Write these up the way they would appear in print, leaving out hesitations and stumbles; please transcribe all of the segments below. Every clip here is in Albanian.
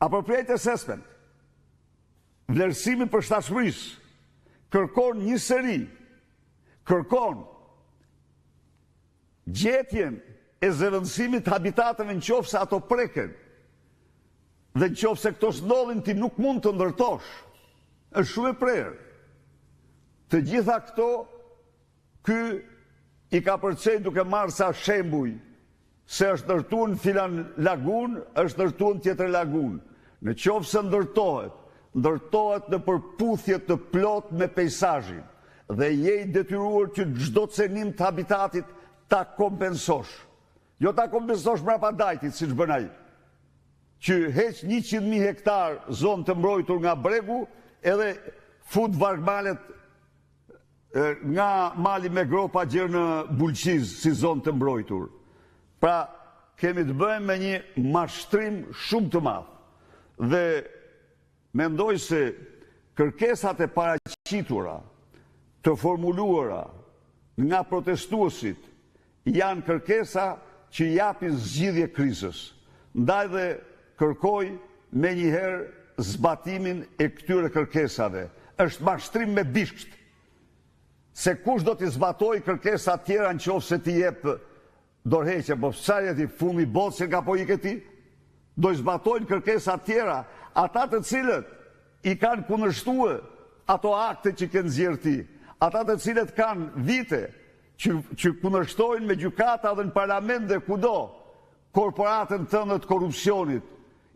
Appropriate assessment, vlerësimi për shtatshmërisë, kërkon një seri, kërkon gjetjen e zëvendësimit habitateve në qoftë se ato preken, dhe në qoftë se këto s'ndodhin ti nuk mund të ndërtosh. Është shumë e prerë. Të gjitha këto, ky i ka përcjell duke marrë sa shembuj se është ndërtuar në filan lagun, është ndërtuar në tjetër lagun. Në qoftë se ndërtohet në përputhje të plot me peizazhin dhe je i detyruar që çdo cenim të habitatit ta kompensosh. Jo ta kompensosh mbrapa dajtit, siç bën ai, që heq 100.000 hektar zonë të mbrojtur nga bregu, edhe fut vargmalet nga mali me gropa gjerë në Bulqiz si zonë të mbrojtur. Pra, kemi të bëjmë me një mashtrim shumë të madh. Dhe mendoj se kërkesat e paraqitura, të formuluara nga protestuesit, janë kërkesa që japin zgjidhje krizës. Ndaj dhe kërkoj me njëherë zbatimin e këtyre kërkesave. Është mashtrim me bishkt, se kush do t'i zbatoj kërkesat tjera në qoftë se t'i jep dorëheqje, po çfarë ti fumi botë se nga po i këti? Do i zbatojnë kërkesat tjera, ata të cilët i kanë kundërshtuar ato akte që kanë nxjerrë ti, ata të cilët kanë vite që kundërshtojnë me gjykata dhe në parlament dhe kudo korporatën tënde të korrupsionit,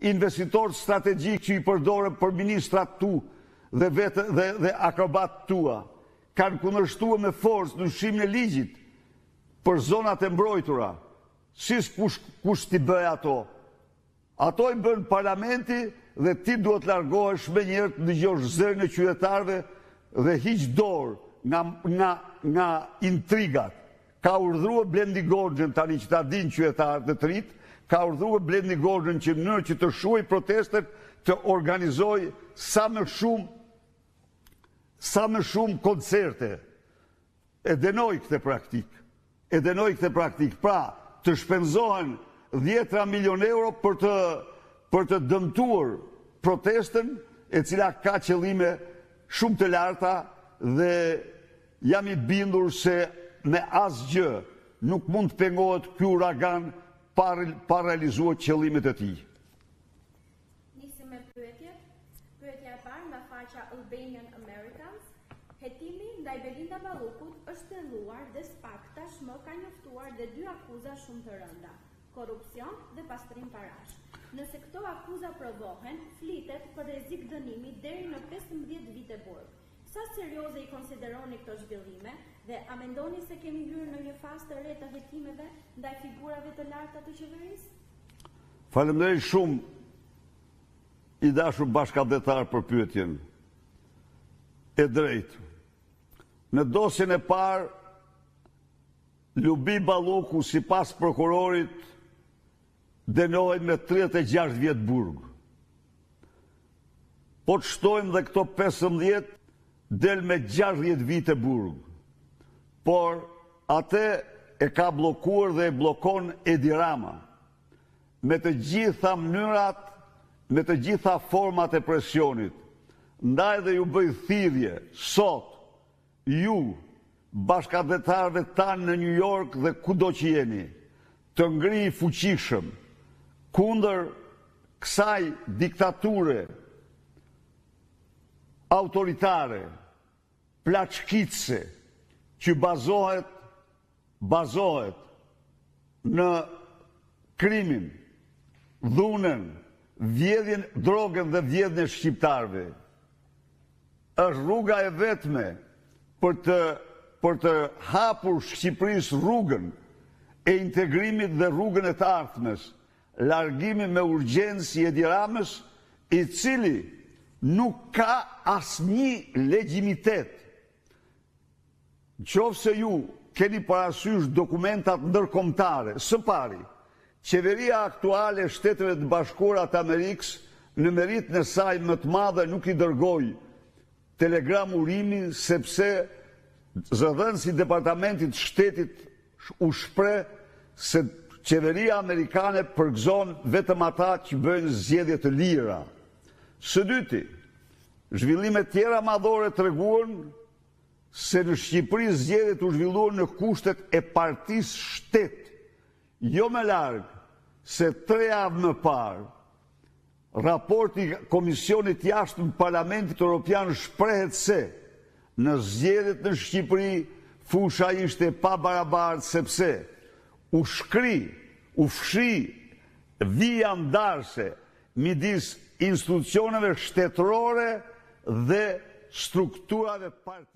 investitorët strategjik që i përdoren për ministrat tu dhe akrobat tua, kanë kundërshtuar me forcë ndryshimin e ligjit për zonat e mbrojtura. Si kush t'i bëj ato? Ato i bën parlamenti dhe ti duhet largohesh me njërë të dëgjosh zërin e qytetarëve dhe hiq dorë nga intrigat. Ka urdhëruar Blendi Gorxhen, tani që ta dinë qytetarët e të rit, ka urdhëruar Blendi Gorxhen që në mënyrë që të shuaj protestet të organizoj sa më shumë koncerte. E denoj këtë praktik. Pra, të shpenzohen 10 milion euro për të dëmtuar protestën, e cila ka qëllime shumë të larta dhe jam i bindur se me asgjë nuk mund të pengohet ky uragan pa realizuar qëllimet e tij. Nisim me pyetjet. Pyetja e parë nga faqja Albanian Americans. Hetimi ndaj Belinda Ballukut është thelluar dhe SPAK tashmë ka njoftuar dhe 2 akuza shumë të rënda: korrupsion dhe pastrim parash. Nëse këto akuza provohen, flitet për rrezik dënimi deri në 15 vite burg. Sa serioze i konsideroni këto zhvillime dhe a mendoni se kemi hyrë në një fazë të re të hetimeve ndaj figurave të larta të qeverisë? Faleminderit shumë i dashur bashkëdhetar për pyetjen e drejtë. Në dosjen e parë, Lubi Balluku, sipas prokurorit, dënohet me 36 vjet burg. Po të shtojmë dhe këto 15 del me 60 vite burg. Por atë e ka bllokuar dhe e bllokon Edi Rama. Me të gjitha mënyrat, me të gjitha format e presionit. Ndaj dhe ju bëj thirrje sot, ju bashkëdhetarëve tanë në New York dhe kudo që jeni, të ngrihi fuqishëm kundër kësaj diktature autoritare, plaçkitse, që bazohet në krimin, dhunën, vjedhjen drogën dhe vjedhjen e shqiptarëve. Është rruga e vetme për të hapur Shqipërisë rrugën e integrimit dhe rrugën e të ardhmes, largimi me urgjencë i Edi Ramës, i cili nuk ka asnjë legjitimitet. Nëse ju keni parasysh dokumentat ndërkombëtare, së pari, qeveria aktuale e Shteteve të Bashkuara të Amerikës në meritën e saj më të madhe nuk i dërgoi telegram urimi, sepse zëdhënësi i Departamentit Shtetit u shpreh qeveria amerikane përgëzon vetëm ata që bëjnë zgjedhje të lira. Së dyti, zhvillimet tjera madhore treguan se në Shqipëri zgjedhjet u zhvilluan në kushtet e partisë shtet, jo më larg se 3 javë më parë. Raporti Komisionit Jashtëm të Parlamentit Evropian shprehet se në zgjedhjet në Shqipëri fusha ishte pa barabartë sepse u fshi vija ndarse midis institucioneve shtetërore dhe strukturave partijake.